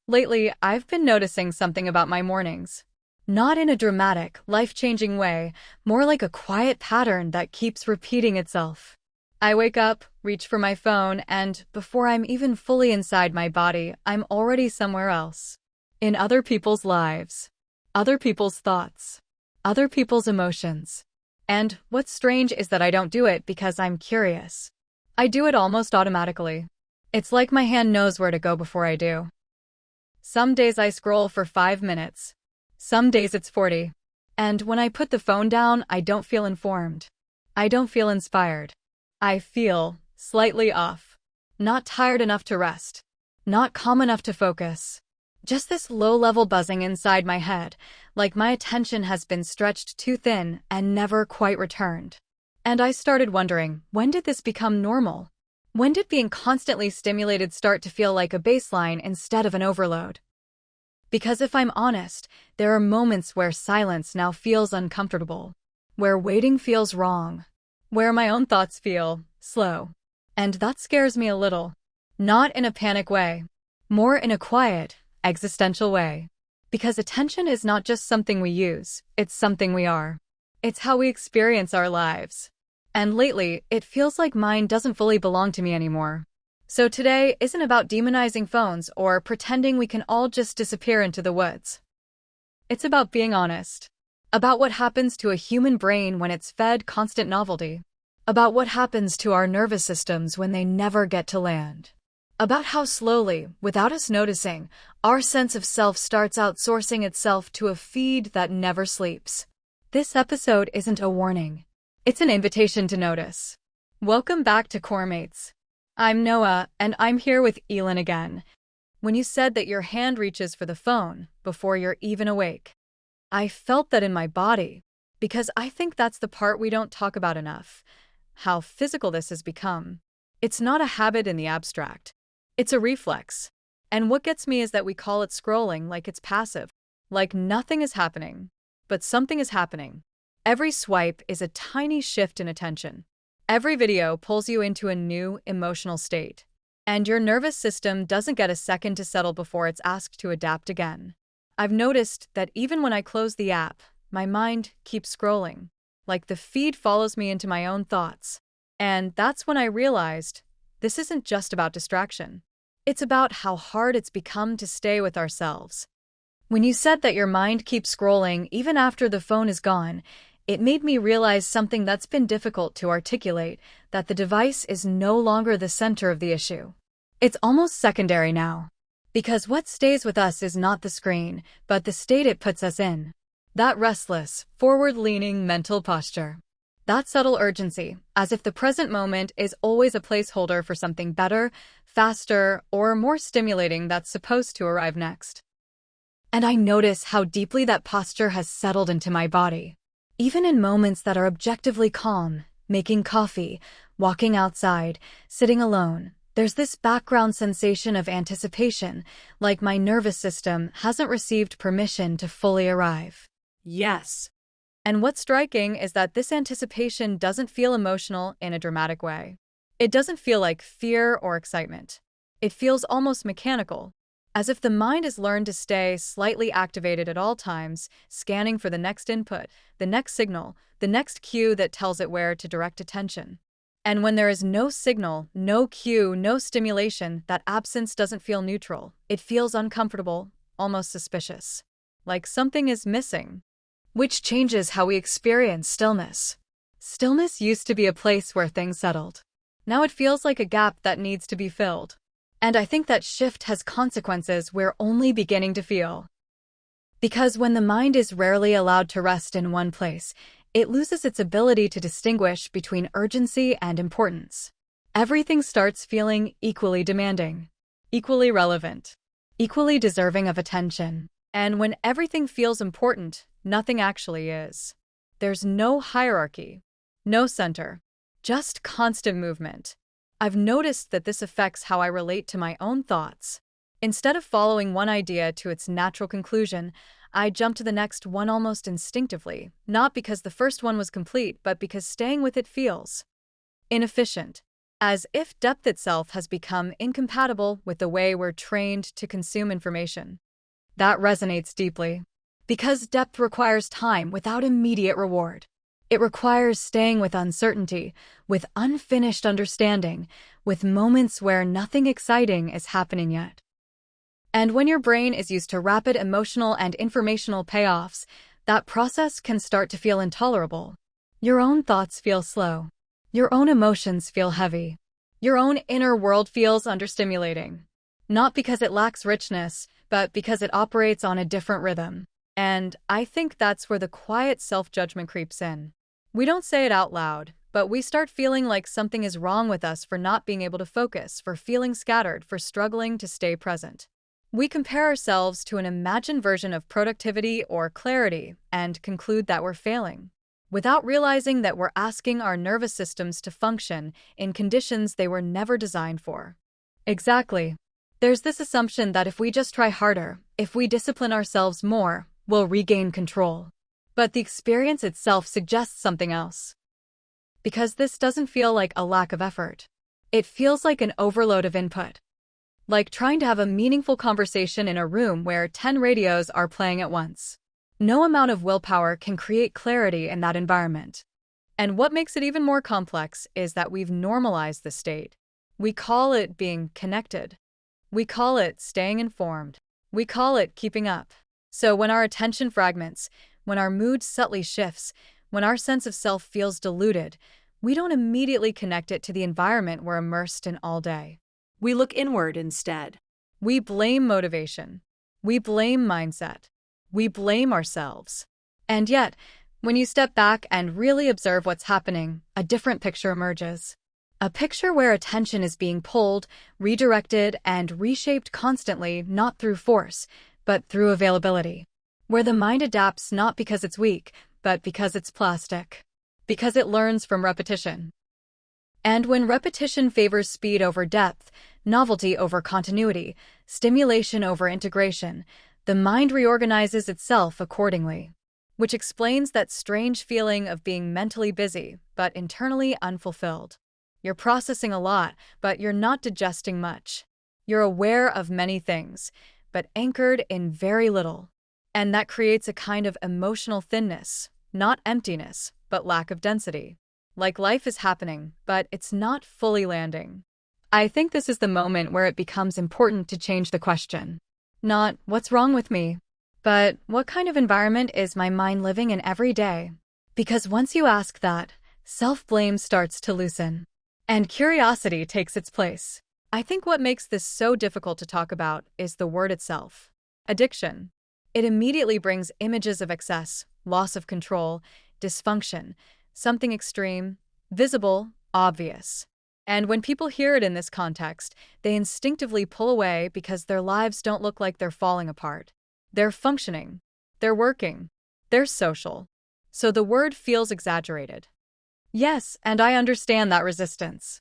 Lately, I've been noticing something about my mornings. Not in a dramatic, life-changing way, more like a quiet pattern that keeps repeating itself. I wake up, reach for my phone, and before I'm even fully inside my body, I'm already somewhere else. In other people's lives. Other people's thoughts. Other people's emotions. And what's strange is that I don't do it because I'm curious. I do it almost automatically. It's like my hand knows where to go before I do. Some days I scroll for 5 minutes. Some days it's 40. And when I put the phone down, I don't feel informed. I don't feel inspired. I feel slightly off. Not tired enough to rest. Not calm enough to focus. Just this low-level buzzing inside my head, like my attention has been stretched too thin and never quite returned. And I started wondering, when did this become normal? When did being constantly stimulated start to feel like a baseline instead of an overload? Because if I'm honest, there are moments where silence now feels uncomfortable, where waiting feels wrong, where my own thoughts feel slow. And that scares me a little. Not in a panic way, more in a quiet, existential way. Because attention is not just something we use, it's something we are. It's how we experience our lives. And lately, it feels like mine doesn't fully belong to me anymore. So today isn't about demonizing phones or pretending we can all just disappear into the woods. It's about being honest. About what happens to a human brain when it's fed constant novelty. About what happens to our nervous systems when they never get to land. About how slowly, without us noticing, our sense of self starts outsourcing itself to a feed that never sleeps. This episode isn't a warning. It's an invitation to notice. Welcome back to Coremates. I'm Noah, and I'm here with Elen again. When you said that your hand reaches for the phone before you're even awake, I felt that in my body, because I think that's the part we don't talk about enough. How physical this has become. It's not a habit in the abstract. It's a reflex. And what gets me is that we call it scrolling like it's passive, like nothing is happening. But something is happening. Every swipe is a tiny shift in attention. Every video pulls you into a new emotional state. And your nervous system doesn't get a second to settle before it's asked to adapt again. I've noticed that even when I close the app, my mind keeps scrolling. Like the feed follows me into my own thoughts. And that's when I realized this isn't just about distraction. It's about how hard it's become to stay with ourselves. When you said that your mind keeps scrolling even after the phone is gone, it made me realize something that's been difficult to articulate, that the device is no longer the center of the issue. It's almost secondary now. Because what stays with us is not the screen, but the state it puts us in. That restless, forward-leaning mental posture. That subtle urgency, as if the present moment is always a placeholder for something better, faster, or more stimulating that's supposed to arrive next. And I notice how deeply that posture has settled into my body. Even in moments that are objectively calm, making coffee, walking outside, sitting alone, there's this background sensation of anticipation, like my nervous system hasn't received permission to fully arrive. Yes. And what's striking is that this anticipation doesn't feel emotional in a dramatic way. It doesn't feel like fear or excitement. It feels almost mechanical, as if the mind has learned to stay slightly activated at all times, scanning for the next input, the next signal, the next cue that tells it where to direct attention. And when there is no signal, no cue, no stimulation, that absence doesn't feel neutral. It feels uncomfortable, almost suspicious. Like something is missing. Which changes how we experience stillness. Stillness used to be a place where things settled. Now it feels like a gap that needs to be filled. And I think that shift has consequences we're only beginning to feel. Because when the mind is rarely allowed to rest in one place, it loses its ability to distinguish between urgency and importance. Everything starts feeling equally demanding, equally relevant, equally deserving of attention. And when everything feels important, nothing actually is. There's no hierarchy, no center, just constant movement. I've noticed that this affects how I relate to my own thoughts. Instead of following one idea to its natural conclusion, I jump to the next one almost instinctively, not because the first one was complete, but because staying with it feels inefficient. as if depth itself has become incompatible with the way we're trained to consume information. That resonates deeply, because depth requires time without immediate reward. It requires staying with uncertainty, with unfinished understanding, with moments where nothing exciting is happening yet. And when your brain is used to rapid emotional and informational payoffs, that process can start to feel intolerable. Your own thoughts feel slow. Your own emotions feel heavy. Your own inner world feels understimulating. Not because it lacks richness, but because it operates on a different rhythm. And I think that's where the quiet self-judgment creeps in. We don't say it out loud, but we start feeling like something is wrong with us for not being able to focus, for feeling scattered, for struggling to stay present. We compare ourselves to an imagined version of productivity or clarity and conclude that we're failing, without realizing that we're asking our nervous systems to function in conditions they were never designed for. Exactly. There's this assumption that if we just try harder, if we discipline ourselves more, we'll regain control. But the experience itself suggests something else. Because this doesn't feel like a lack of effort. It feels like an overload of input. Like trying to have a meaningful conversation in a room where 10 radios are playing at once. No amount of willpower can create clarity in that environment. And what makes it even more complex is that we've normalized the state. We call it being connected. We call it staying informed. We call it keeping up. So when our attention fragments, when our mood subtly shifts, when our sense of self feels diluted, we don't immediately connect it to the environment we're immersed in all day. We look inward instead. We blame motivation. We blame mindset. We blame ourselves. And yet, when you step back and really observe what's happening, a different picture emerges. A picture where attention is being pulled, redirected, and reshaped constantly, not through force, but through availability. Where the mind adapts not because it's weak, but because it's plastic. Because it learns from repetition. And when repetition favors speed over depth, novelty over continuity, stimulation over integration, the mind reorganizes itself accordingly. Which explains that strange feeling of being mentally busy, but internally unfulfilled. You're processing a lot, but you're not digesting much. You're aware of many things, but anchored in very little. And that creates a kind of emotional thinness, not emptiness, but lack of density. Like life is happening, but it's not fully landing. I think this is the moment where it becomes important to change the question. Not, what's wrong with me? But, what kind of environment is my mind living in every day? Because once you ask that, self-blame starts to loosen. And curiosity takes its place. I think what makes this so difficult to talk about is the word itself. Addiction. It immediately brings images of excess, loss of control, dysfunction, something extreme, visible, obvious. And when people hear it in this context, they instinctively pull away because their lives don't look like they're falling apart. They're functioning. They're working. They're social. So the word feels exaggerated. Yes, and I understand that resistance.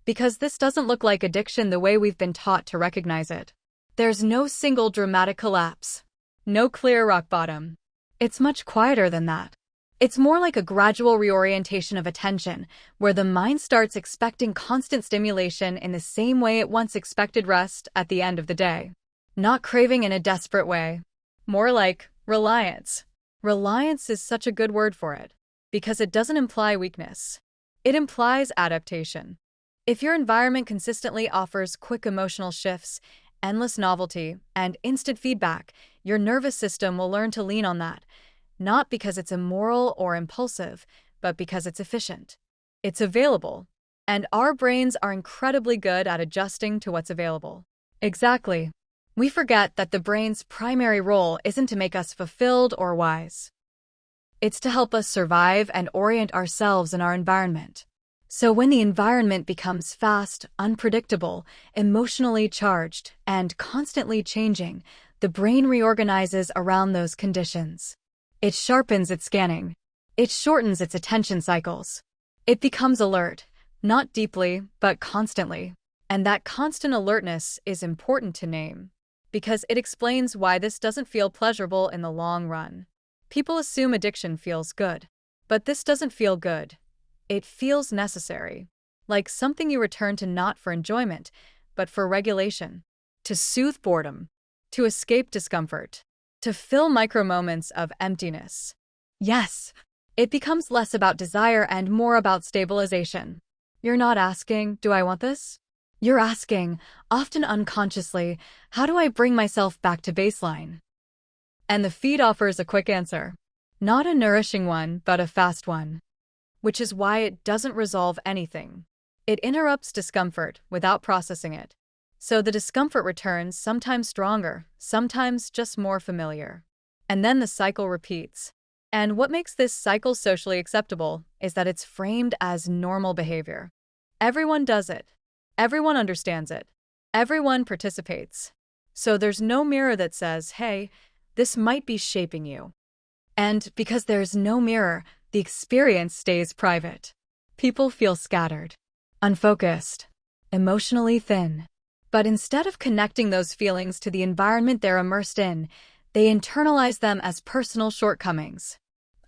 Because this doesn't look like addiction the way we've been taught to recognize it. There's no single dramatic collapse. No clear rock bottom. It's much quieter than that. It's more like a gradual reorientation of attention, where the mind starts expecting constant stimulation in the same way it once expected rest at the end of the day. Not craving in a desperate way. More like reliance. Reliance is such a good word for it, because it doesn't imply weakness. It implies adaptation. If your environment consistently offers quick emotional shifts, endless novelty, and instant feedback, your nervous system will learn to lean on that. Not because it's immoral or impulsive, but because it's efficient. It's available. And our brains are incredibly good at adjusting to what's available. Exactly. We forget that the brain's primary role isn't to make us fulfilled or wise. It's to help us survive and orient ourselves in our environment. So when the environment becomes fast, unpredictable, emotionally charged, and constantly changing, the brain reorganizes around those conditions. It sharpens its scanning. It shortens its attention cycles. It becomes alert, not deeply, but constantly. And that constant alertness is important to name, because it explains why this doesn't feel pleasurable in the long run. People assume addiction feels good, but this doesn't feel good. It feels necessary. like something you return to not for enjoyment, but for regulation, to soothe boredom, to escape discomfort, to fill micro moments of emptiness. Yes, it becomes less about desire and more about stabilization. You're not asking, do I want this? You're asking, often unconsciously, how do I bring myself back to baseline? And the feed offers a quick answer. Not a nourishing one, but a fast one. Which is why it doesn't resolve anything. It interrupts discomfort without processing it. So the discomfort returns, sometimes stronger, sometimes just more familiar. And then the cycle repeats. And what makes this cycle socially acceptable is that it's framed as normal behavior. Everyone does it. Everyone understands it. Everyone participates. So there's no mirror that says, hey, this might be shaping you. And because there's no mirror, the experience stays private. People feel scattered, unfocused, emotionally thin. But instead of connecting those feelings to the environment they're immersed in, they internalize them as personal shortcomings.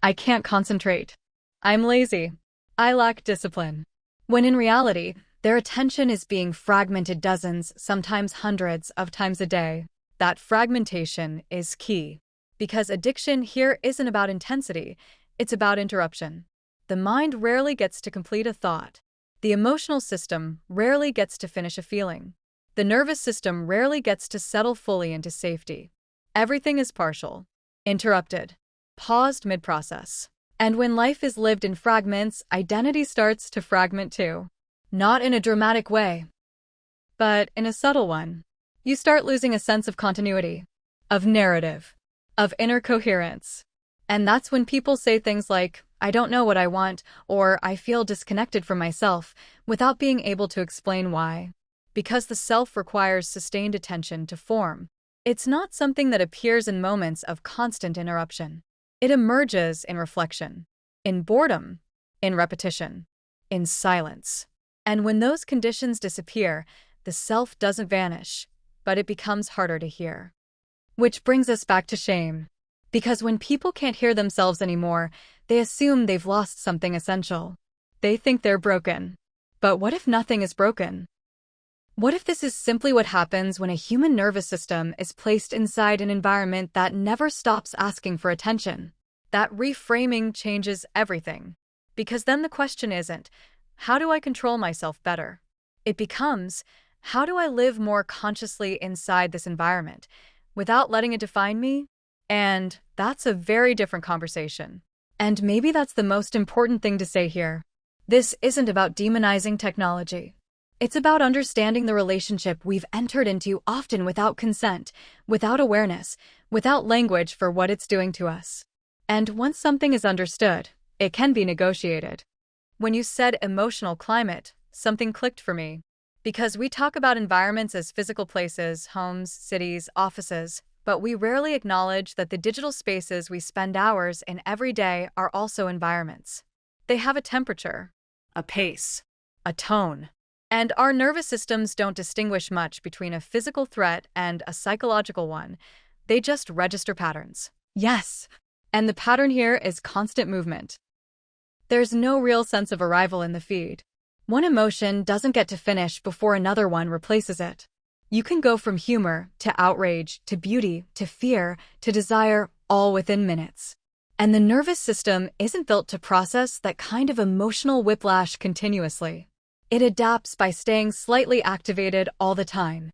I can't concentrate. I'm lazy. I lack discipline. When in reality, their attention is being fragmented dozens, sometimes hundreds of times a day. That fragmentation is key. Because addiction here isn't about intensity, it's about interruption. The mind rarely gets to complete a thought. The emotional system rarely gets to finish a feeling. The nervous system rarely gets to settle fully into safety. Everything is partial, interrupted, paused mid-process. And when life is lived in fragments, identity starts to fragment too. Not in a dramatic way, but in a subtle one. You start losing a sense of continuity, of narrative, of inner coherence. And that's when people say things like, I don't know what I want, or I feel disconnected from myself, without being able to explain why. Because the self requires sustained attention to form. It's not something that appears in moments of constant interruption. It emerges in reflection, in boredom, in repetition, in silence. And when those conditions disappear, the self doesn't vanish, but it becomes harder to hear. Which brings us back to shame. Because when people can't hear themselves anymore, they assume they've lost something essential. They think they're broken. But what if nothing is broken? What if this is simply what happens when a human nervous system is placed inside an environment that never stops asking for attention? That reframing changes everything. Because then the question isn't, how do I control myself better? It becomes, how do I live more consciously inside this environment, without letting it define me? And that's a very different conversation. And maybe that's the most important thing to say here. This isn't about demonizing technology. It's about understanding the relationship we've entered into, often without consent, without awareness, without language for what it's doing to us. And once something is understood, it can be negotiated. When you said emotional climate, something clicked for me. Because we talk about environments as physical places, homes, cities, offices, but we rarely acknowledge that the digital spaces we spend hours in every day are also environments. They have a temperature, a pace, a tone. And our nervous systems don't distinguish much between a physical threat and a psychological one. They just register patterns. Yes. And the pattern here is constant movement. There's no real sense of arrival in the feed. One emotion doesn't get to finish before another one replaces it. You can go from humor to outrage to beauty to fear to desire all within minutes. And the nervous system isn't built to process that kind of emotional whiplash continuously. It adapts by staying slightly activated all the time.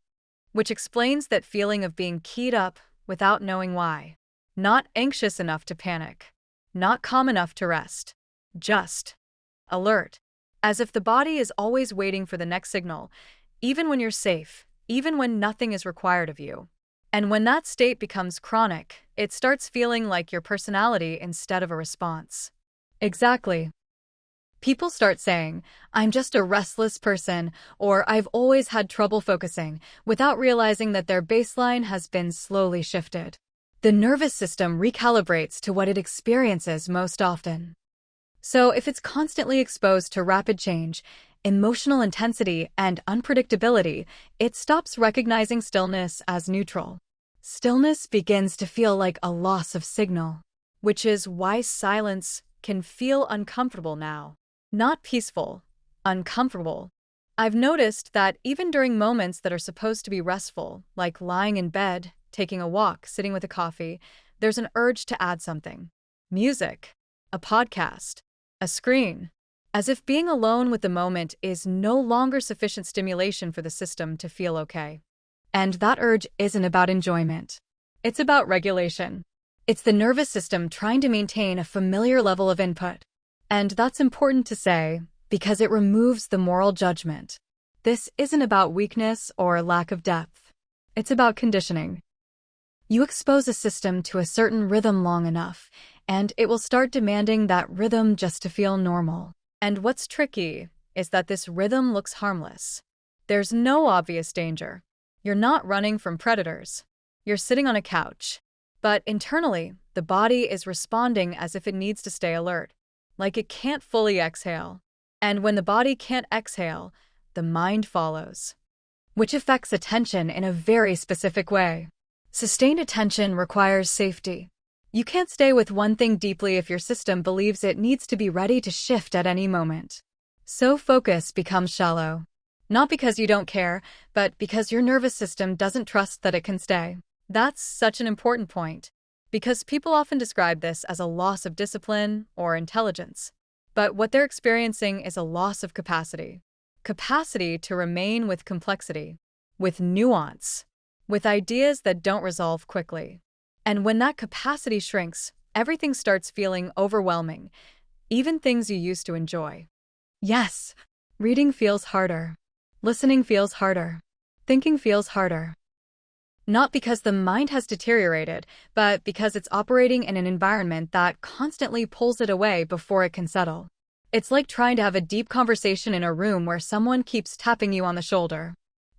Which explains that feeling of being keyed up without knowing why. Not anxious enough to panic. Not calm enough to rest. Just alert. As if the body is always waiting for the next signal, even when you're safe, even when nothing is required of you. And when that state becomes chronic, it starts feeling like your personality instead of a response. Exactly. People start saying, I'm just a restless person, or I've always had trouble focusing, without realizing that their baseline has been slowly shifted. The nervous system recalibrates to what it experiences most often. So if it's constantly exposed to rapid change, emotional intensity, and unpredictability, it stops recognizing stillness as neutral. Stillness begins to feel like a loss of signal, which is why silence can feel uncomfortable now. Not peaceful, uncomfortable. I've noticed that even during moments that are supposed to be restful, like lying in bed, taking a walk, sitting with a coffee, there's an urge to add something. Music, a podcast, a screen. As if being alone with the moment is no longer sufficient stimulation for the system to feel okay. And that urge isn't about enjoyment. It's about regulation. It's the nervous system trying to maintain a familiar level of input. And that's important to say, because it removes the moral judgment. This isn't about weakness or lack of depth. It's about conditioning. You expose a system to a certain rhythm long enough, and it will start demanding that rhythm just to feel normal. And what's tricky is that this rhythm looks harmless. There's no obvious danger. You're not running from predators. You're sitting on a couch. But internally, the body is responding as if it needs to stay alert, like it can't fully exhale. And when the body can't exhale, the mind follows, which affects attention in a very specific way. Sustained attention requires safety. You can't stay with one thing deeply if your system believes it needs to be ready to shift at any moment. So focus becomes shallow. Not because you don't care, but because your nervous system doesn't trust that it can stay. That's such an important point, because people often describe this as a loss of discipline or intelligence. But what they're experiencing is a loss of capacity. Capacity to remain with complexity, with nuance, with ideas that don't resolve quickly. And when that capacity shrinks, everything starts feeling overwhelming, even things you used to enjoy. Yes, reading feels harder. Listening feels harder. Thinking feels harder. Not because the mind has deteriorated, but because it's operating in an environment that constantly pulls it away before it can settle. It's like trying to have a deep conversation in a room where someone keeps tapping you on the shoulder.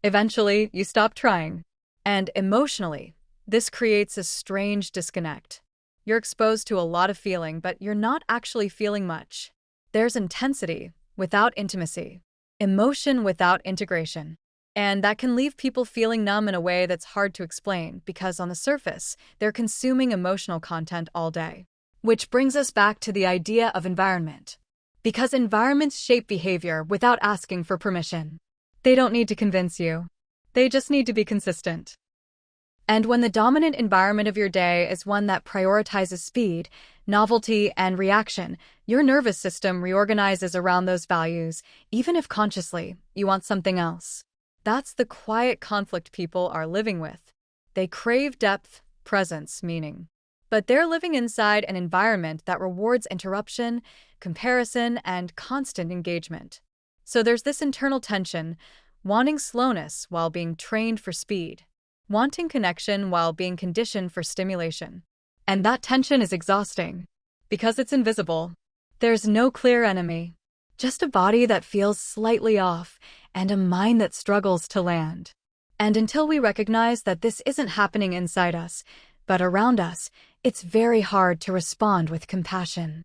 Eventually, you stop trying. And emotionally, this creates a strange disconnect. You're exposed to a lot of feeling, but you're not actually feeling much. There's intensity without intimacy, emotion without integration. And that can leave people feeling numb in a way that's hard to explain because on the surface, they're consuming emotional content all day. Which brings us back to the idea of environment. Because environments shape behavior without asking for permission. They don't need to convince you. They just need to be consistent. And when the dominant environment of your day is one that prioritizes speed, novelty, and reaction, your nervous system reorganizes around those values, even if consciously you want something else. That's the quiet conflict people are living with. They crave depth, presence, meaning. But they're living inside an environment that rewards interruption, comparison, and constant engagement. So there's this internal tension, wanting slowness while being trained for speed, wanting connection while being conditioned for stimulation. And that tension is exhausting, because it's invisible. There's no clear enemy, just a body that feels slightly off, and a mind that struggles to land. And until we recognize that this isn't happening inside us, but around us, it's very hard to respond with compassion.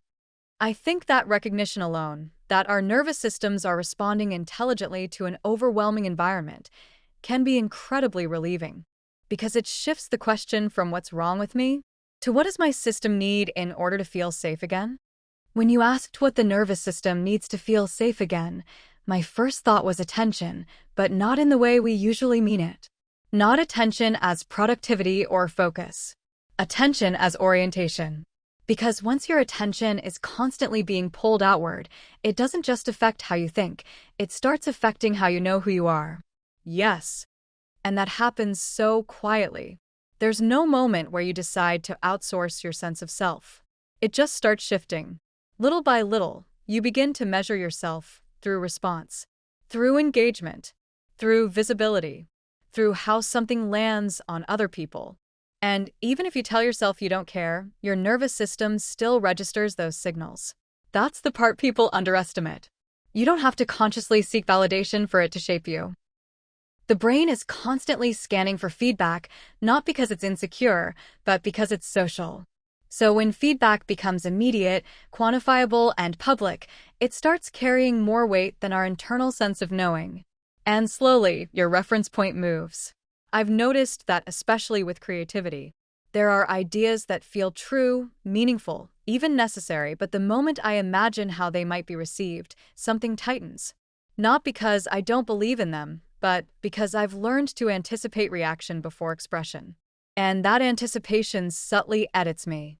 I think that recognition alone, that our nervous systems are responding intelligently to an overwhelming environment, can be incredibly relieving. Because it shifts the question from what's wrong with me to what does my system need in order to feel safe again? When you asked what the nervous system needs to feel safe again, my first thought was attention, but not in the way we usually mean it. Not attention as productivity or focus. Attention as orientation. Because once your attention is constantly being pulled outward, it doesn't just affect how you think, it starts affecting how you know who you are. Yes. And that happens so quietly. There's no moment where you decide to outsource your sense of self. It just starts shifting. Little by little, you begin to measure yourself through response, through engagement, through visibility, through how something lands on other people. And even if you tell yourself you don't care, your nervous system still registers those signals. That's the part people underestimate. You don't have to consciously seek validation for it to shape you. The brain is constantly scanning for feedback, not because it's insecure, but because it's social. So when feedback becomes immediate, quantifiable, and public, it starts carrying more weight than our internal sense of knowing. And slowly, your reference point moves. I've noticed that especially with creativity, there are ideas that feel true, meaningful, even necessary, but the moment I imagine how they might be received, something tightens. Not because I don't believe in them, but because I've learned to anticipate reaction before expression. And that anticipation subtly edits me.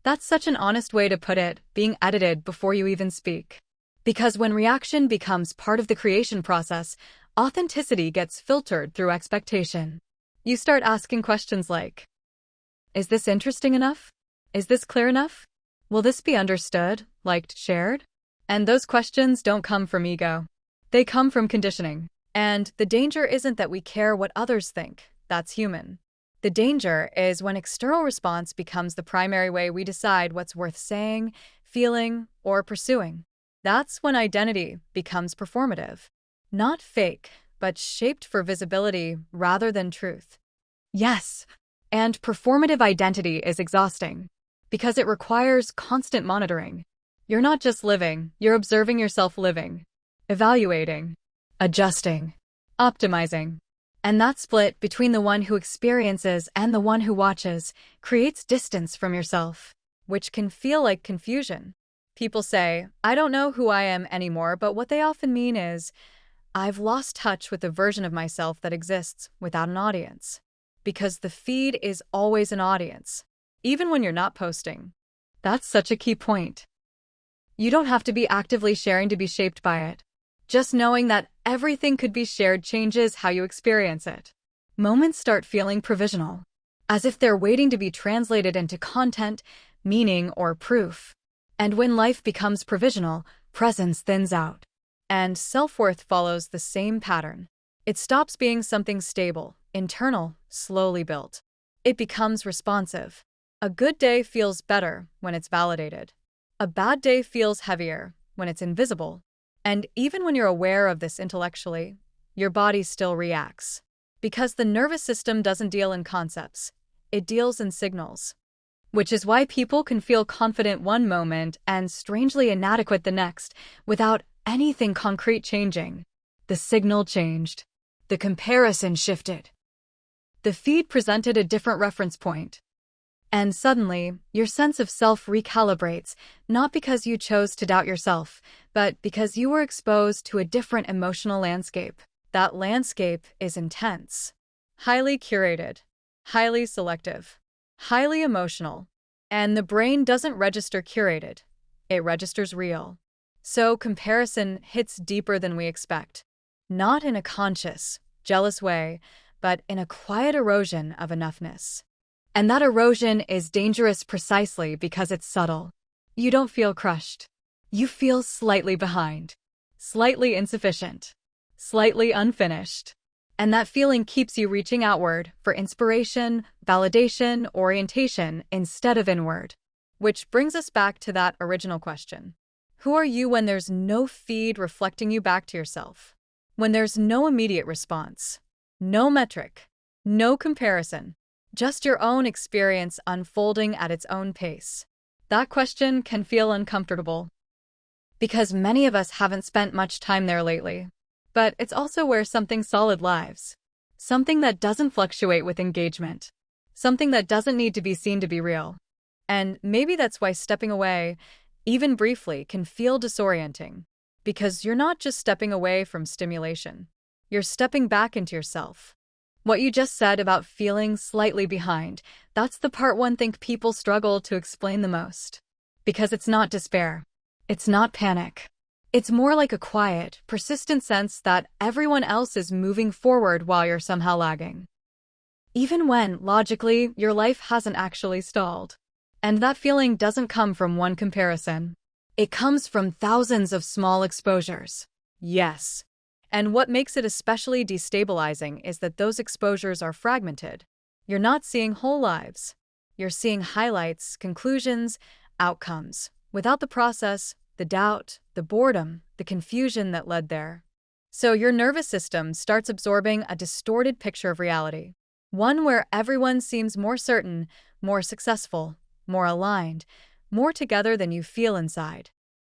That's such an honest way to put it, being edited before you even speak. Because when reaction becomes part of the creation process, authenticity gets filtered through expectation. You start asking questions like, is this interesting enough? Is this clear enough? Will this be understood, liked, shared? And those questions don't come from ego. They come from conditioning. And the danger isn't that we care what others think. That's human. The danger is when external response becomes the primary way we decide what's worth saying, feeling, or pursuing. That's when identity becomes performative. Not fake, but shaped for visibility rather than truth. Yes, and performative identity is exhausting because it requires constant monitoring. You're not just living, you're observing yourself living, evaluating, adjusting, optimizing. And that split between the one who experiences and the one who watches creates distance from yourself, which can feel like confusion. People say, I don't know who I am anymore, but what they often mean is, I've lost touch with the version of myself that exists without an audience. Because the feed is always an audience, even when you're not posting. That's such a key point. You don't have to be actively sharing to be shaped by it. Just knowing that everything could be shared changes how you experience it. Moments start feeling provisional, as if they're waiting to be translated into content, meaning, or proof. And when life becomes provisional, presence thins out. And self-worth follows the same pattern. It stops being something stable, internal, slowly built. It becomes responsive. A good day feels better when it's validated. A bad day feels heavier when it's invisible. And even when you're aware of this intellectually, your body still reacts. Because the nervous system doesn't deal in concepts, it deals in signals. Which is why people can feel confident one moment and strangely inadequate the next, without anything concrete changing. The signal changed. The comparison shifted. The feed presented a different reference point. And suddenly, your sense of self recalibrates, not because you chose to doubt yourself, but because you were exposed to a different emotional landscape. That landscape is intense, highly curated, highly selective, highly emotional. And the brain doesn't register curated, it registers real. So comparison hits deeper than we expect. Not in a conscious, jealous way, but in a quiet erosion of enoughness. And that erosion is dangerous precisely because it's subtle. You don't feel crushed. You feel slightly behind, slightly insufficient, slightly unfinished. And that feeling keeps you reaching outward for inspiration, validation, orientation instead of inward. Which brings us back to that original question. Who are you when there's no feed reflecting you back to yourself? When there's no immediate response, no metric, no comparison, just your own experience unfolding at its own pace. That question can feel uncomfortable because many of us haven't spent much time there lately. But it's also where something solid lives. Something that doesn't fluctuate with engagement. Something that doesn't need to be seen to be real. And maybe that's why stepping away, even briefly, can feel disorienting. Because you're not just stepping away from stimulation. You're stepping back into yourself. What you just said about feeling slightly behind, that's the part one think people struggle to explain the most. Because it's not despair. It's not panic. It's more like a quiet, persistent sense that everyone else is moving forward while you're somehow lagging. Even when, logically, your life hasn't actually stalled. And that feeling doesn't come from one comparison. It comes from thousands of small exposures. Yes. And what makes it especially destabilizing is that those exposures are fragmented. You're not seeing whole lives. You're seeing highlights, conclusions, outcomes, without the process, the doubt, the boredom, the confusion that led there. So your nervous system starts absorbing a distorted picture of reality. One where everyone seems more certain, more successful, more aligned, more together than you feel inside.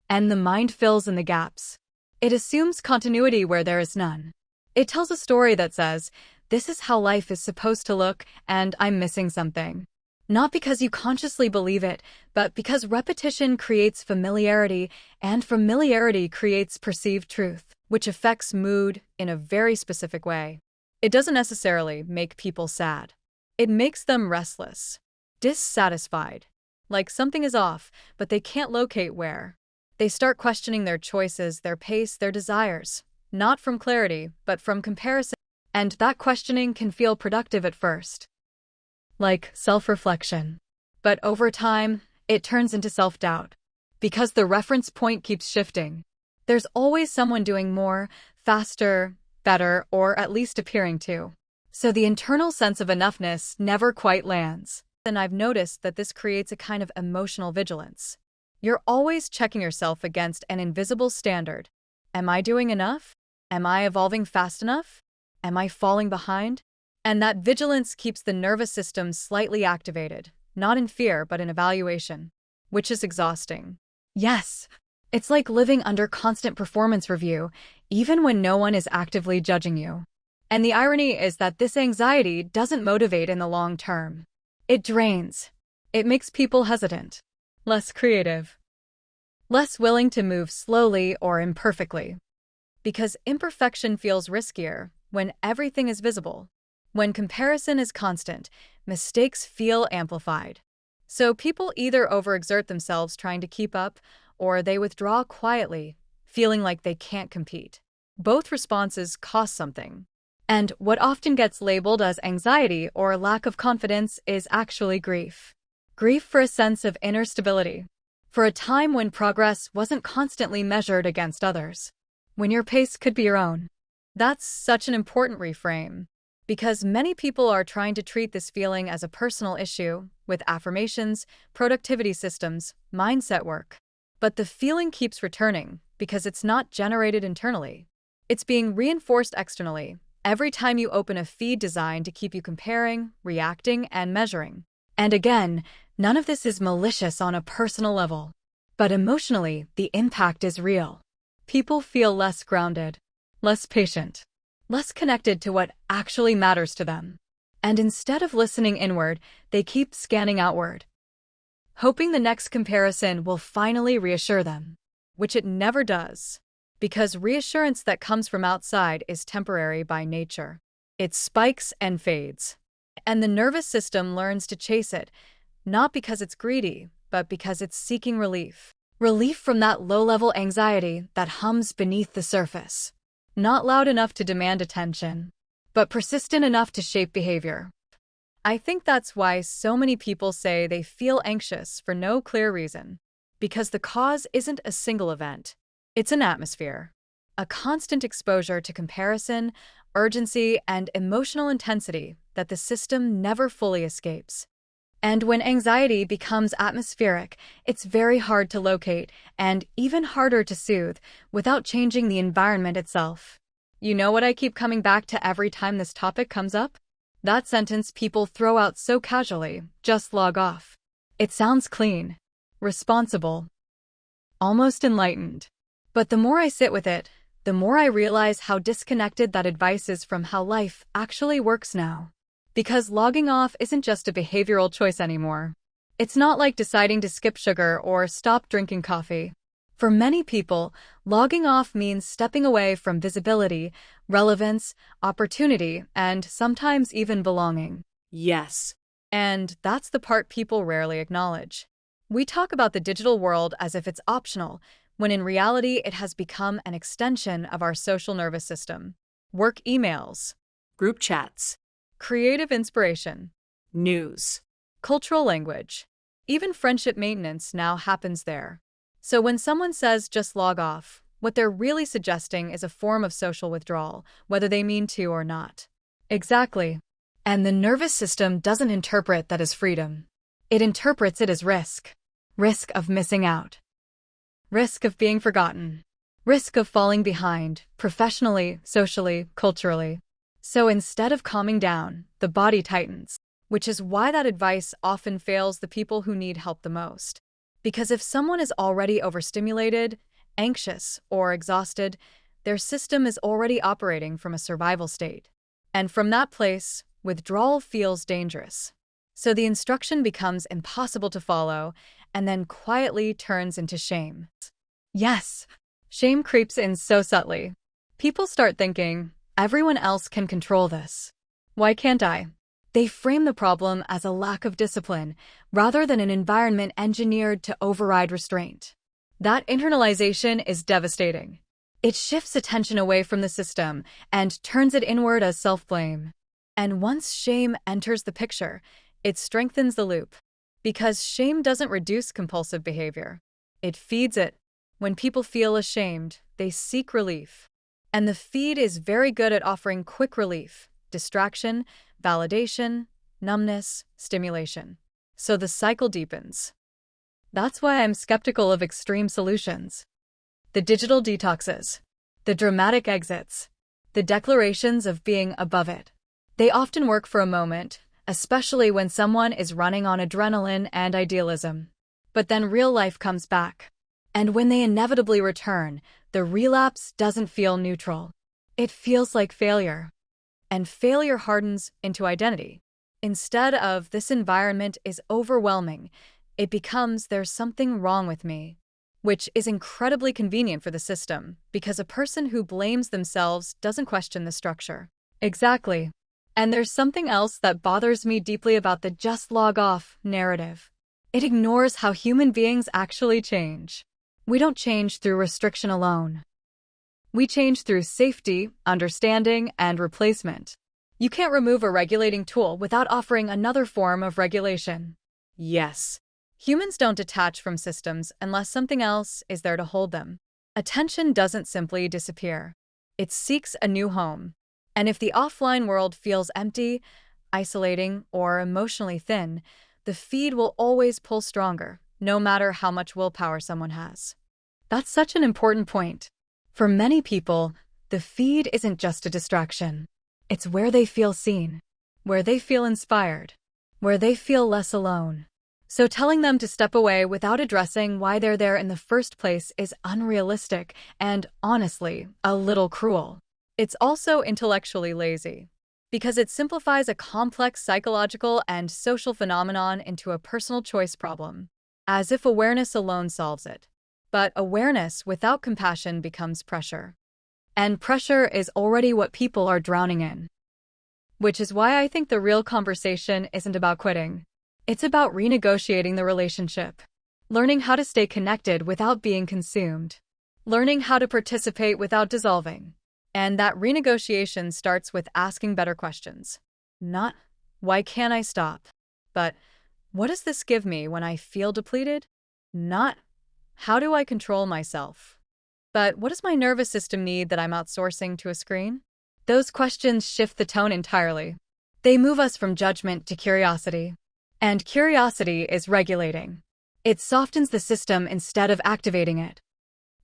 And the mind fills in the gaps. It assumes continuity where there is none. It tells a story that says, this is how life is supposed to look, and I'm missing something. Not because you consciously believe it, but because repetition creates familiarity, and familiarity creates perceived truth. which affects mood in a very specific way. It doesn't necessarily make people sad. It makes them restless, dissatisfied, like something is off, but they can't locate where. They start questioning their choices, their pace, their desires, not from clarity, but from comparison. And that questioning can feel productive at first, like self-reflection. But over time, it turns into self-doubt, because the reference point keeps shifting. There's always someone doing more, faster, better, or at least appearing to. So the internal sense of enoughness never quite lands. And I've noticed that this creates a kind of emotional vigilance. You're always checking yourself against an invisible standard. Am I doing enough? Am I evolving fast enough? Am I falling behind? And that vigilance keeps the nervous system slightly activated, not in fear but in evaluation, which is exhausting. Yes, it's like living under constant performance review, even when no one is actively judging you. And the irony is that this anxiety doesn't motivate in the long term. It drains. It makes people hesitant, less creative, less willing to move slowly or imperfectly. Because imperfection feels riskier when everything is visible. When comparison is constant, mistakes feel amplified. So people either overexert themselves trying to keep up, or they withdraw quietly, feeling like they can't compete. Both responses cost something. And what often gets labeled as anxiety or lack of confidence is actually grief. Grief for a sense of inner stability, for a time when progress wasn't constantly measured against others, when your pace could be your own. That's such an important reframe, because many people are trying to treat this feeling as a personal issue with affirmations, productivity systems, mindset work. But the feeling keeps returning because it's not generated internally. It's being reinforced externally every time you open a feed designed to keep you comparing, reacting, and measuring. And again, none of this is malicious on a personal level. But emotionally, the impact is real. People feel less grounded, less patient, less connected to what actually matters to them. And instead of listening inward, they keep scanning outward, hoping the next comparison will finally reassure them, which it never does. Because reassurance that comes from outside is temporary by nature. It spikes and fades. And the nervous system learns to chase it, not because it's greedy, but because it's seeking relief. Relief from that low-level anxiety that hums beneath the surface. Not loud enough to demand attention, but persistent enough to shape behavior. I think that's why so many people say they feel anxious for no clear reason. Because the cause isn't a single event. It's an atmosphere. A constant exposure to comparison, urgency, and emotional intensity that the system never fully escapes. And when anxiety becomes atmospheric, it's very hard to locate and even harder to soothe without changing the environment itself. You know what I keep coming back to every time this topic comes up? That sentence people throw out so casually, just log off. It sounds clean, responsible, almost enlightened. But the more I sit with it, the more I realize how disconnected that advice is from how life actually works now. Because logging off isn't just a behavioral choice anymore. It's not like deciding to skip sugar or stop drinking coffee. For many people, logging off means stepping away from visibility, relevance, opportunity, and sometimes even belonging. Yes. And that's the part people rarely acknowledge. We talk about the digital world as if it's optional, when in reality it has become an extension of our social nervous system. Work emails, Group chats, creative inspiration, news, cultural language. Even friendship maintenance now happens there. So when someone says just log off, what they're really suggesting is a form of social withdrawal, whether they mean to or not. Exactly. And the nervous system doesn't interpret that as freedom. It interprets it as risk. Risk of missing out. Risk of being forgotten. Risk of falling behind, professionally, socially, culturally. So instead of calming down, the body tightens, which is why that advice often fails the people who need help the most. Because if someone is already overstimulated, anxious, or exhausted, their system is already operating from a survival state. And from that place, withdrawal feels dangerous. So the instruction becomes impossible to follow, and then quietly turns into shame. Yes, shame creeps in so subtly. People start thinking, everyone else can control this. Why can't I? They frame the problem as a lack of discipline, rather than an environment engineered to override restraint. That internalization is devastating. It shifts attention away from the system and turns it inward as self-blame. And once shame enters the picture, it strengthens the loop. Because shame doesn't reduce compulsive behavior. It feeds it. When people feel ashamed, they seek relief. And the feed is very good at offering quick relief, distraction, validation, numbness, stimulation. So the cycle deepens. That's why I'm skeptical of extreme solutions. The digital detoxes, the dramatic exits, the declarations of being above it. They often work for a moment, especially when someone is running on adrenaline and idealism. But then real life comes back. And when they inevitably return, the relapse doesn't feel neutral. It feels like failure. And failure hardens into identity. Instead of "this environment is overwhelming," it becomes "there's something wrong with me." Which is incredibly convenient for the system, because a person who blames themselves doesn't question the structure. Exactly. And there's something else that bothers me deeply about the "just log off" narrative. It ignores how human beings actually change. We don't change through restriction alone. We change through safety, understanding, and replacement. You can't remove a regulating tool without offering another form of regulation. Yes. Humans don't detach from systems unless something else is there to hold them. Attention doesn't simply disappear. It seeks a new home. And if the offline world feels empty, isolating, or emotionally thin, the feed will always pull stronger, no matter how much willpower someone has. That's such an important point. For many people, the feed isn't just a distraction. It's where they feel seen, where they feel inspired, where they feel less alone. So telling them to step away without addressing why they're there in the first place is unrealistic and, honestly, a little cruel. It's also intellectually lazy, because it simplifies a complex psychological and social phenomenon into a personal choice problem, as if awareness alone solves it. But awareness without compassion becomes pressure. And pressure is already what people are drowning in. Which is why I think the real conversation isn't about quitting. It's about renegotiating the relationship. Learning how to stay connected without being consumed. Learning how to participate without dissolving. And that renegotiation starts with asking better questions. Not, "why can't I stop?" But, "what does this give me when I feel depleted?" Not, "how do I control myself?" But, "what does my nervous system need that I'm outsourcing to a screen?" Those questions shift the tone entirely. They move us from judgment to curiosity. And curiosity is regulating. It softens the system instead of activating it.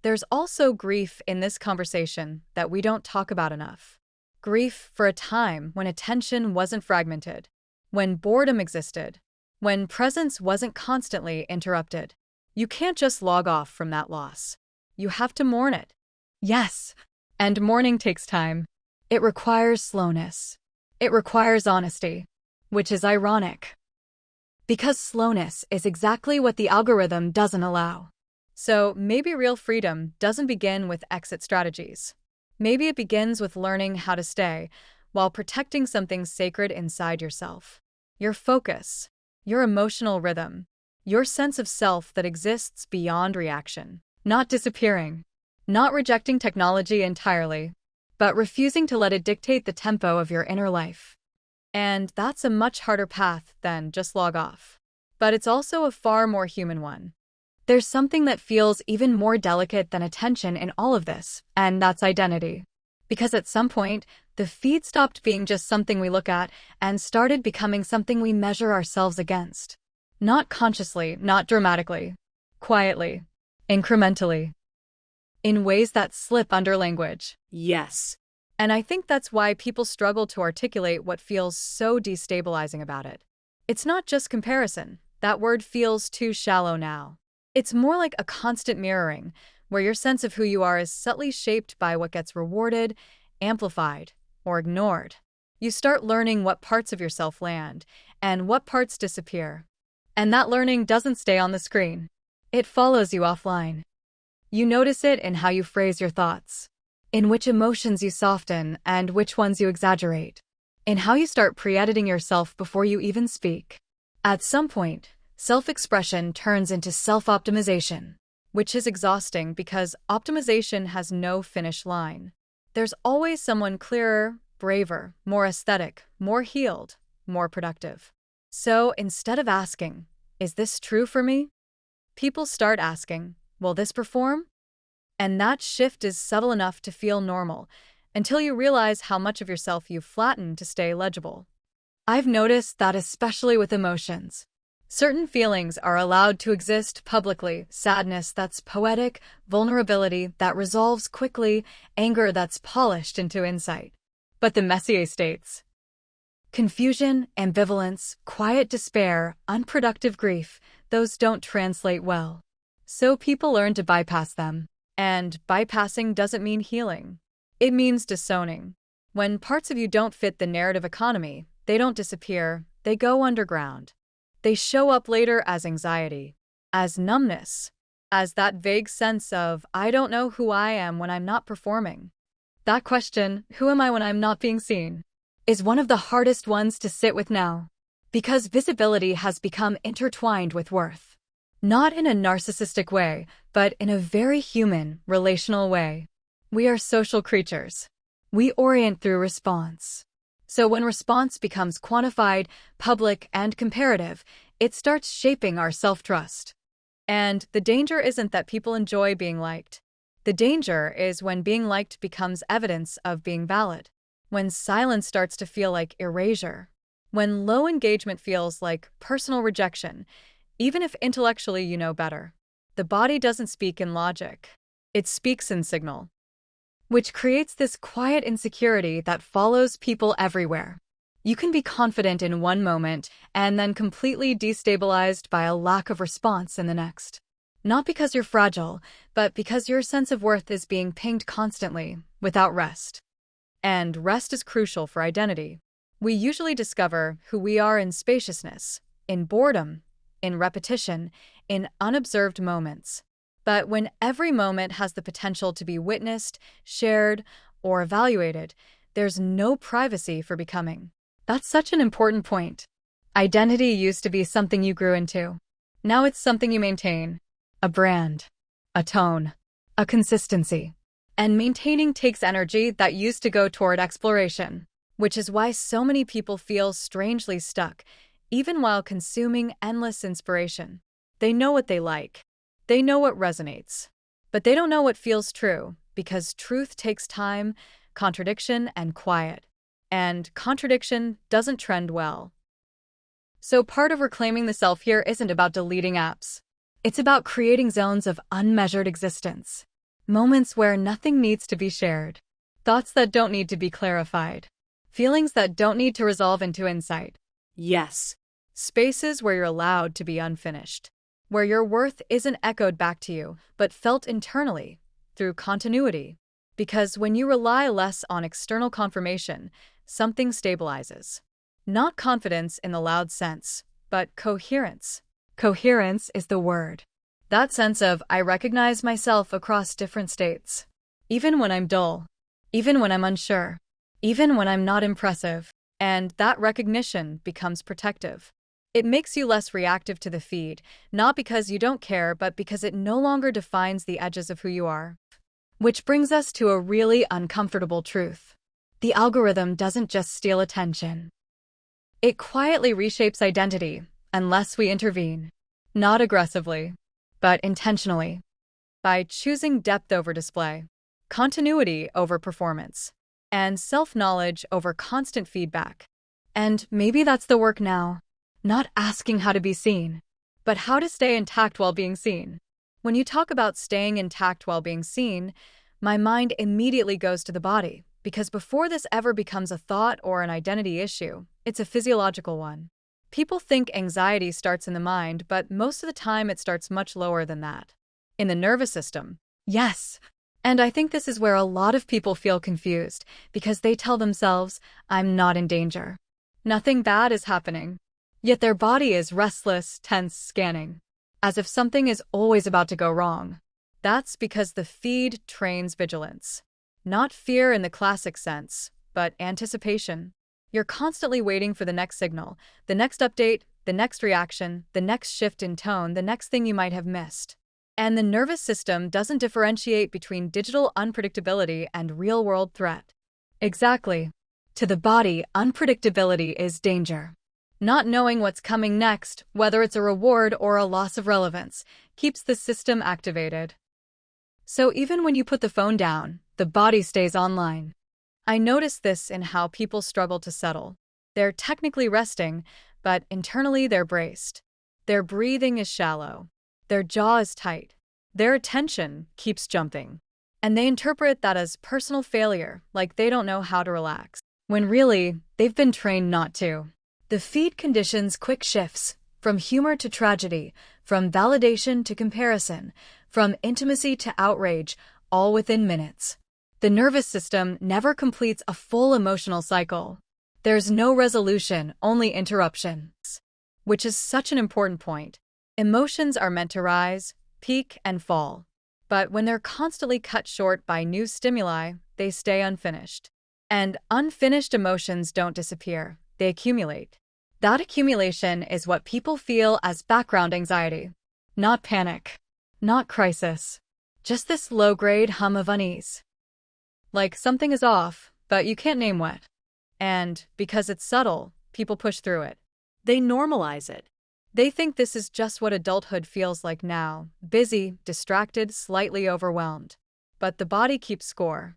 There's also grief in this conversation that we don't talk about enough. Grief for a time when attention wasn't fragmented, when boredom existed, when presence wasn't constantly interrupted. You can't just log off from that loss. You have to mourn it. Yes, and mourning takes time. It requires slowness. It requires honesty, which is ironic. Because slowness is exactly what the algorithm doesn't allow. So maybe real freedom doesn't begin with exit strategies. Maybe it begins with learning how to stay while protecting something sacred inside yourself. Your focus, your emotional rhythm, your sense of self that exists beyond reaction. Not disappearing, not rejecting technology entirely, but refusing to let it dictate the tempo of your inner life. And that's a much harder path than just log off. But it's also a far more human one. There's something that feels even more delicate than attention in all of this, and that's identity. Because at some point, the feed stopped being just something we look at and started becoming something we measure ourselves against. Not consciously, not dramatically. Quietly. Incrementally. In ways that slip under language. Yes. And I think that's why people struggle to articulate what feels so destabilizing about it. It's not just comparison. That word feels too shallow now. It's more like a constant mirroring, where your sense of who you are is subtly shaped by what gets rewarded, amplified, or ignored. You start learning what parts of yourself land, and what parts disappear. And that learning doesn't stay on the screen. It follows you offline. You notice it in how you phrase your thoughts, in which emotions you soften and which ones you exaggerate, in how you start pre-editing yourself before you even speak. At some point, self-expression turns into self-optimization, which is exhausting because optimization has no finish line. There's always someone clearer, braver, more aesthetic, more healed, more productive. So instead of asking, "Is this true for me?" people start asking, "Will this perform?" And that shift is subtle enough to feel normal, until you realize how much of yourself you've flattened to stay legible. I've noticed that especially with emotions. Certain feelings are allowed to exist publicly: sadness that's poetic, vulnerability that resolves quickly, anger that's polished into insight. But the Messier states, confusion, ambivalence, quiet despair, unproductive grief, those don't translate well. So people learn to bypass them. And bypassing doesn't mean healing. It means disowning. When parts of you don't fit the narrative economy, they don't disappear, they go underground. They show up later as anxiety, as numbness, as that vague sense of, I don't know who I am when I'm not performing. That question, who am I when I'm not being seen, is one of the hardest ones to sit with now, because visibility has become intertwined with worth. Not in a narcissistic way, but in a very human, relational way. We are social creatures. We orient through response. So when response becomes quantified, public, and comparative, it starts shaping our self-trust. And the danger isn't that people enjoy being liked. The danger is when being liked becomes evidence of being valid. When silence starts to feel like erasure. When low engagement feels like personal rejection, even if intellectually you know better. The body doesn't speak in logic. It speaks in signal, which creates this quiet insecurity that follows people everywhere. You can be confident in one moment and then completely destabilized by a lack of response in the next. Not because you're fragile, but because your sense of worth is being pinged constantly, without rest. And rest is crucial for identity. We usually discover who we are in spaciousness, in boredom, in repetition, in unobserved moments. But when every moment has the potential to be witnessed, shared, or evaluated, there's no privacy for becoming. That's such an important point. Identity used to be something you grew into. Now it's something you maintain. A brand, a tone, a consistency. And maintaining takes energy that used to go toward exploration, which is why so many people feel strangely stuck, even while consuming endless inspiration. They know what they like. They know what resonates. But they don't know what feels true, because truth takes time, contradiction, and quiet. And contradiction doesn't trend well. So part of reclaiming the self here isn't about deleting apps. It's about creating zones of unmeasured existence. Moments where nothing needs to be shared. Thoughts that don't need to be clarified. Feelings that don't need to resolve into insight. Yes. Spaces where you're allowed to be unfinished. Where your worth isn't echoed back to you, but felt internally, through continuity. Because when you rely less on external confirmation, something stabilizes. Not confidence in the loud sense, but coherence. Coherence is the word. That sense of, I recognize myself across different states. Even when I'm dull. Even when I'm unsure. Even when I'm not impressive. And that recognition becomes protective. It makes you less reactive to the feed, not because you don't care, but because it no longer defines the edges of who you are. Which brings us to a really uncomfortable truth. The algorithm doesn't just steal attention. It quietly reshapes identity, unless we intervene. Not aggressively, but intentionally. By choosing depth over display, continuity over performance, and self-knowledge over constant feedback. And maybe that's the work now. Not asking how to be seen, but how to stay intact while being seen. When you talk about staying intact while being seen, my mind immediately goes to the body, because before this ever becomes a thought or an identity issue, it's a physiological one. People think anxiety starts in the mind, but most of the time it starts much lower than that. In the nervous system. Yes. And I think this is where a lot of people feel confused, because they tell themselves, I'm not in danger. Nothing bad is happening. Yet their body is restless, tense, scanning, as if something is always about to go wrong. That's because the feed trains vigilance. Not fear in the classic sense, but anticipation. You're constantly waiting for the next signal, the next update, the next reaction, the next shift in tone, the next thing you might have missed. And the nervous system doesn't differentiate between digital unpredictability and real-world threat. Exactly. To the body, unpredictability is danger. Not knowing what's coming next, whether it's a reward or a loss of relevance, keeps the system activated. So even when you put the phone down, the body stays online. I notice this in how people struggle to settle. They're technically resting, but internally they're braced. Their breathing is shallow. Their jaw is tight. Their attention keeps jumping. And they interpret that as personal failure, like they don't know how to relax, when really, they've been trained not to. The feed conditions quick shifts, from humor to tragedy, from validation to comparison, from intimacy to outrage, all within minutes. The nervous system never completes a full emotional cycle. There's no resolution, only interruptions. Which is such an important point. Emotions are meant to rise, peak, and fall. But when they're constantly cut short by new stimuli, they stay unfinished. And unfinished emotions don't disappear, they accumulate. That accumulation is what people feel as background anxiety. Not panic. Not crisis. Just this low-grade hum of unease. Like something is off, but you can't name what. And because it's subtle, people push through it. They normalize it. They think this is just what adulthood feels like now, busy, distracted, slightly overwhelmed. But the body keeps score.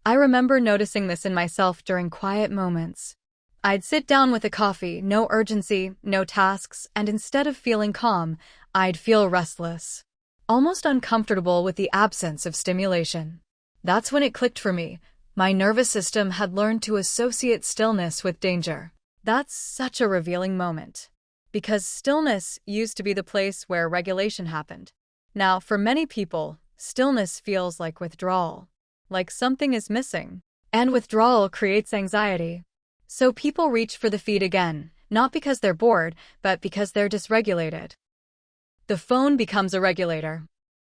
I remember noticing this in myself during quiet moments. I'd sit down with a coffee, no urgency, no tasks, and instead of feeling calm, I'd feel restless. Almost uncomfortable with the absence of stimulation. That's when it clicked for me. My nervous system had learned to associate stillness with danger. That's such a revealing moment. Because stillness used to be the place where regulation happened. Now, for many people, stillness feels like withdrawal. Like something is missing. And withdrawal creates anxiety. So people reach for the feed again, not because they're bored, but because they're dysregulated. The phone becomes a regulator.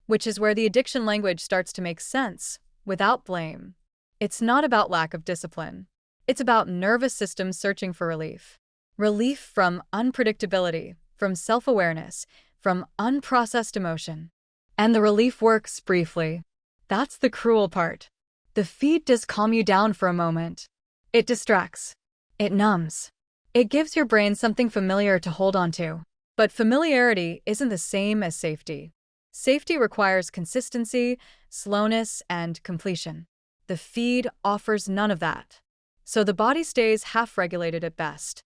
Which is where the addiction language starts to make sense, without blame. It's not about lack of discipline. It's about nervous systems searching for relief. Relief from unpredictability, from self-awareness, from unprocessed emotion. And the relief works briefly. That's the cruel part. The feed does calm you down for a moment. It distracts. It numbs. It gives your brain something familiar to hold on to. But familiarity isn't the same as safety. Safety requires consistency, slowness, and completion. The feed offers none of that. So the body stays half-regulated at best.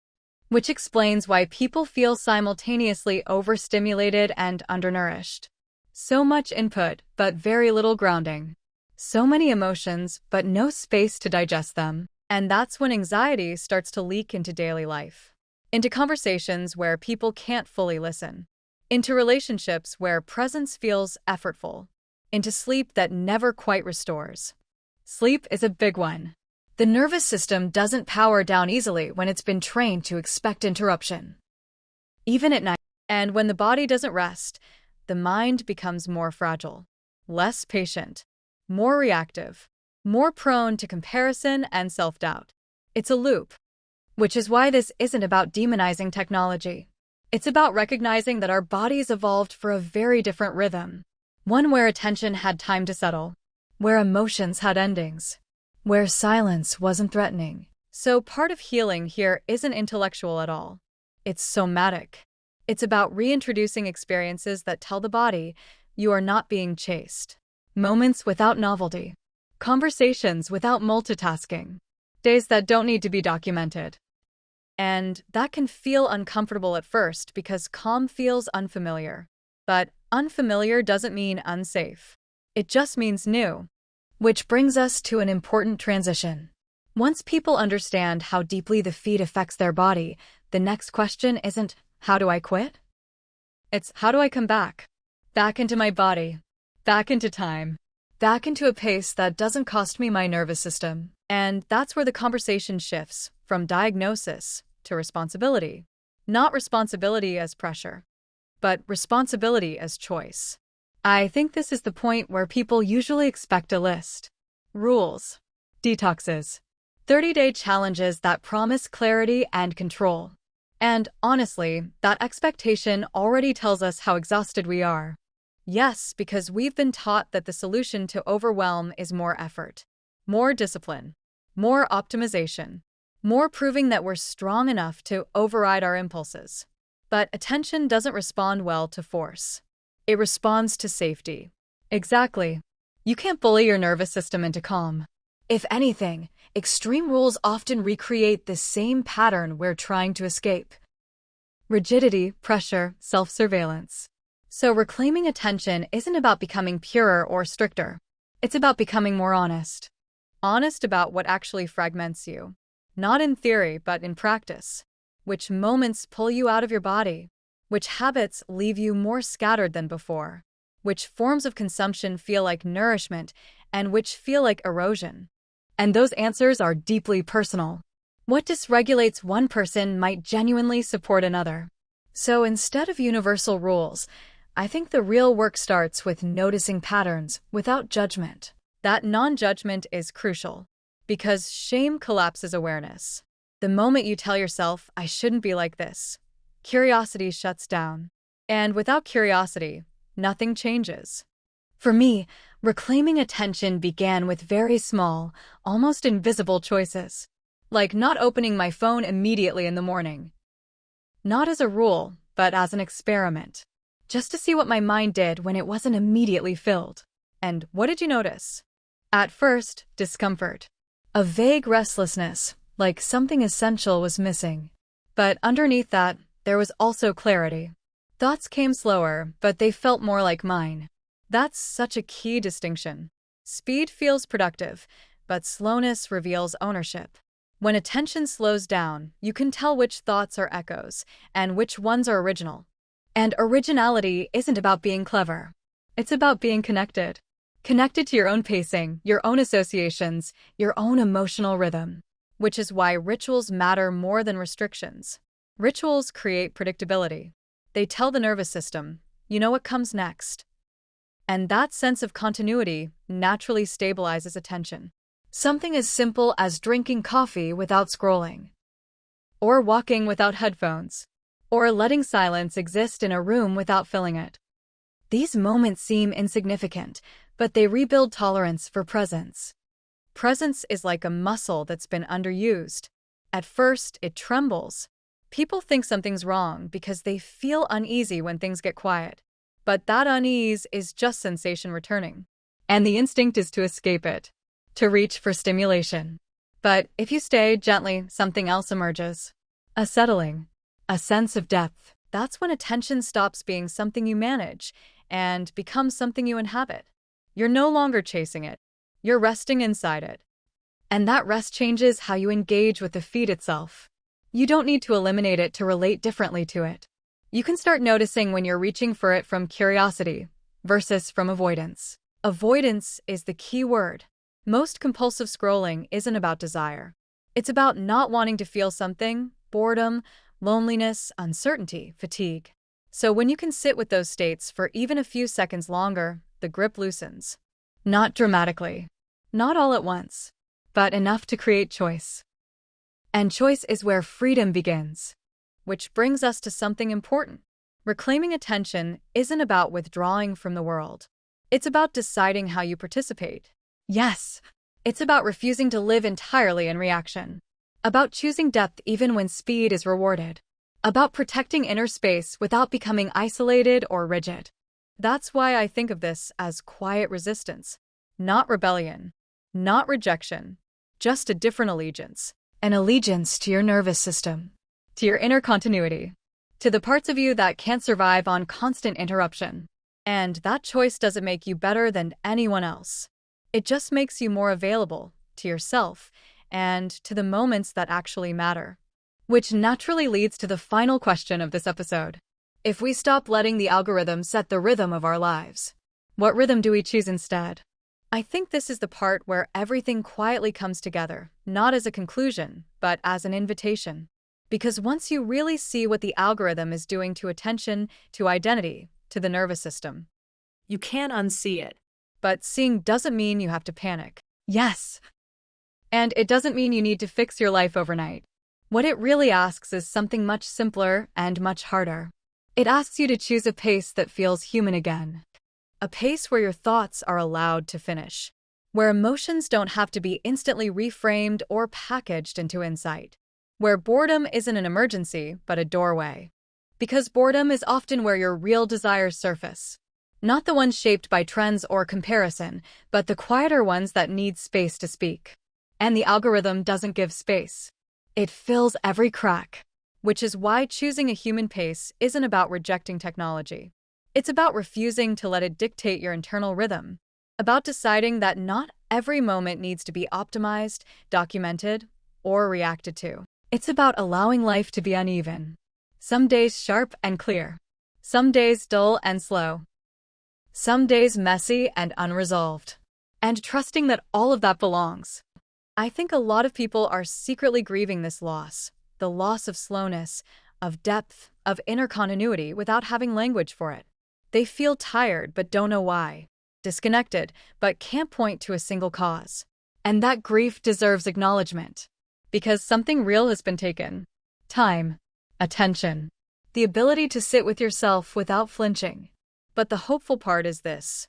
Which explains why people feel simultaneously overstimulated and undernourished. So much input, but very little grounding. So many emotions, but no space to digest them. And that's when anxiety starts to leak into daily life. Into conversations where people can't fully listen. Into relationships where presence feels effortful. Into sleep that never quite restores. Sleep is a big one. The nervous system doesn't power down easily when it's been trained to expect interruption. Even at night. And when the body doesn't rest, the mind becomes more fragile, less patient, more reactive, more prone to comparison and self-doubt. It's a loop. Which is why this isn't about demonizing technology. It's about recognizing that our bodies evolved for a very different rhythm. One where attention had time to settle. Where emotions had endings. Where silence wasn't threatening. So part of healing here isn't intellectual at all. It's somatic. It's about reintroducing experiences that tell the body, you are not being chased. Moments without novelty. Conversations without multitasking. Days that don't need to be documented. And that can feel uncomfortable at first because calm feels unfamiliar. But unfamiliar doesn't mean unsafe. It just means new. Which brings us to an important transition. Once people understand how deeply the feed affects their body, the next question isn't, how do I quit? It's, how do I come back? Back into my body. Back into time. Back into a pace that doesn't cost me my nervous system. And that's where the conversation shifts, from diagnosis to responsibility. Not responsibility as pressure, but responsibility as choice. I think this is the point where people usually expect a list. rules, detoxes, 30-day challenges that promise clarity and control. And honestly, that expectation already tells us how exhausted we are. Yes, because we've been taught that the solution to overwhelm is more effort, more discipline, more optimization, more proving that we're strong enough to override our impulses. But attention doesn't respond well to force. It responds to safety. Exactly. You can't bully your nervous system into calm. If anything, extreme rules often recreate the same pattern we're trying to escape. Rigidity, pressure, self-surveillance. So reclaiming attention isn't about becoming purer or stricter. It's about becoming more honest. Honest about what actually fragments you. Not in theory, but in practice. Which moments pull you out of your body? Which habits leave you more scattered than before? Which forms of consumption feel like nourishment and which feel like erosion? And those answers are deeply personal. What dysregulates one person might genuinely support another. So instead of universal rules, I think the real work starts with noticing patterns without judgment. That non-judgment is crucial, because shame collapses awareness. The moment you tell yourself, I shouldn't be like this, curiosity shuts down. And without curiosity, nothing changes. For me, reclaiming attention began with very small, almost invisible choices. Like not opening my phone immediately in the morning. Not as a rule, but as an experiment. Just to see what my mind did when it wasn't immediately filled. And what did you notice? At first, discomfort. A vague restlessness, like something essential was missing. But underneath that, there was also clarity. Thoughts came slower, but they felt more like mine. That's such a key distinction. Speed feels productive, but slowness reveals ownership. When attention slows down, you can tell which thoughts are echoes and which ones are original. And originality isn't about being clever. It's about being connected. Connected to your own pacing, your own associations, your own emotional rhythm. Which is why rituals matter more than restrictions. Rituals create predictability. They tell the nervous system, you know what comes next. And that sense of continuity naturally stabilizes attention. Something as simple as drinking coffee without scrolling. Or walking without headphones. Or letting silence exist in a room without filling it. These moments seem insignificant, but they rebuild tolerance for presence. Presence is like a muscle that's been underused. At first, it trembles. People think something's wrong because they feel uneasy when things get quiet. But that unease is just sensation returning. And the instinct is to escape it. To reach for stimulation. But if you stay gently, something else emerges. A settling. A sense of depth. That's when attention stops being something you manage and becomes something you inhabit. You're no longer chasing it. You're resting inside it. And that rest changes how you engage with the feed itself. You don't need to eliminate it to relate differently to it. You can start noticing when you're reaching for it from curiosity versus from avoidance. Avoidance is the key word. Most compulsive scrolling isn't about desire. It's about not wanting to feel something, boredom, loneliness, uncertainty, fatigue. So when you can sit with those states for even a few seconds longer, the grip loosens. Not dramatically. Not all at once. But enough to create choice. And choice is where freedom begins. Which brings us to something important. Reclaiming attention isn't about withdrawing from the world. It's about deciding how you participate. Yes, it's about refusing to live entirely in reaction. About choosing depth even when speed is rewarded. About protecting inner space without becoming isolated or rigid. That's why I think of this as quiet resistance. Not rebellion. Not rejection. Just a different allegiance. An allegiance to your nervous system. To your inner continuity. To the parts of you that can't survive on constant interruption. And that choice doesn't make you better than anyone else. It just makes you more available to yourself and to the moments that actually matter. Which naturally leads to the final question of this episode. If we stop letting the algorithm set the rhythm of our lives, what rhythm do we choose instead? I think this is the part where everything quietly comes together, not as a conclusion, but as an invitation. Because once you really see what the algorithm is doing to attention, to identity, to the nervous system, You can unsee it. but seeing doesn't mean you have to panic. Yes. And it doesn't mean you need to fix your life overnight. What it really asks is something much simpler and much harder. It asks you to choose a pace that feels human again. A pace where your thoughts are allowed to finish. Where emotions don't have to be instantly reframed or packaged into insight. Where boredom isn't an emergency, but a doorway. Because boredom is often where your real desires surface. Not the ones shaped by trends or comparison, but the quieter ones that need space to speak. And the algorithm doesn't give space. It fills every crack. Which is why choosing a human pace isn't about rejecting technology. It's about refusing to let it dictate your internal rhythm. About deciding that not every moment needs to be optimized, documented, or reacted to. It's about allowing life to be uneven. Some days sharp and clear. Some days dull and slow. Some days messy and unresolved. And trusting that all of that belongs. I think a lot of people are secretly grieving this loss. The loss of slowness, of depth, of inner continuity without having language for it. They feel tired but don't know why. Disconnected but can't point to a single cause. And that grief deserves acknowledgement. Because something real has been taken. Time. Attention. The ability to sit with yourself without flinching. But the hopeful part is this.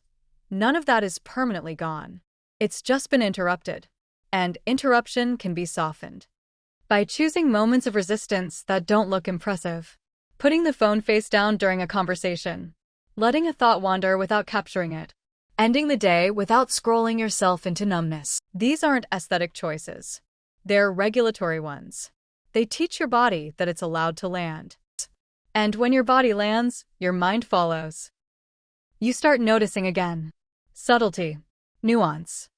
None of that is permanently gone. It's just been interrupted. And interruption can be softened. By choosing moments of resistance that don't look impressive. Putting the phone face down during a conversation. Letting a thought wander without capturing it. Ending the day without scrolling yourself into numbness. These aren't aesthetic choices. They're regulatory ones. They teach your body that it's allowed to land. And when your body lands, your mind follows. You start noticing again. Subtlety. Nuance.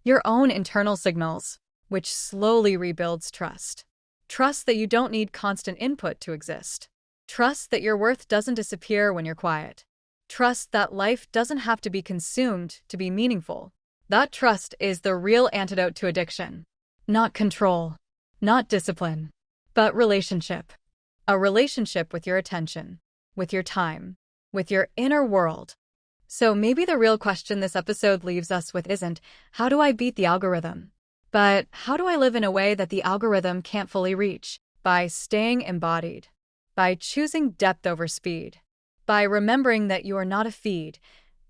Your own internal signals, which slowly rebuilds trust. Trust that you don't need constant input to exist. Trust that your worth doesn't disappear when you're quiet. Trust that life doesn't have to be consumed to be meaningful. That trust is the real antidote to addiction. Not control, not discipline, but relationship. A relationship with your attention, with your time, with your inner world. So maybe the real question this episode leaves us with isn't, how do I beat the algorithm? But how do I live in a way that the algorithm can't fully reach? By staying embodied. By choosing depth over speed. By remembering that you are not a feed.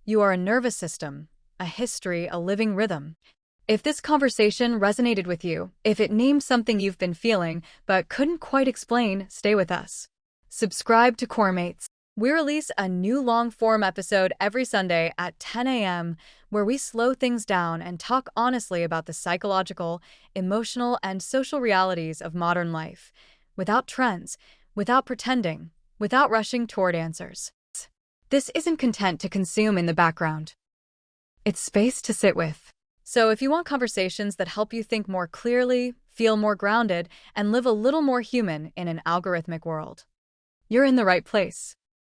You are a nervous system, a history, a living rhythm. If this conversation resonated with you, if it named something you've been feeling but couldn't quite explain, stay with us. Subscribe to Coremates. We release a new long-form episode every Sunday at 10 a.m. where we slow things down and talk honestly about the psychological, emotional, and social realities of modern life, without trends, without pretending, without rushing toward answers. This isn't content to consume in the background. It's space to sit with. So if you want conversations that help you think more clearly, feel more grounded, and live a little more human in an algorithmic world, you're in the right place.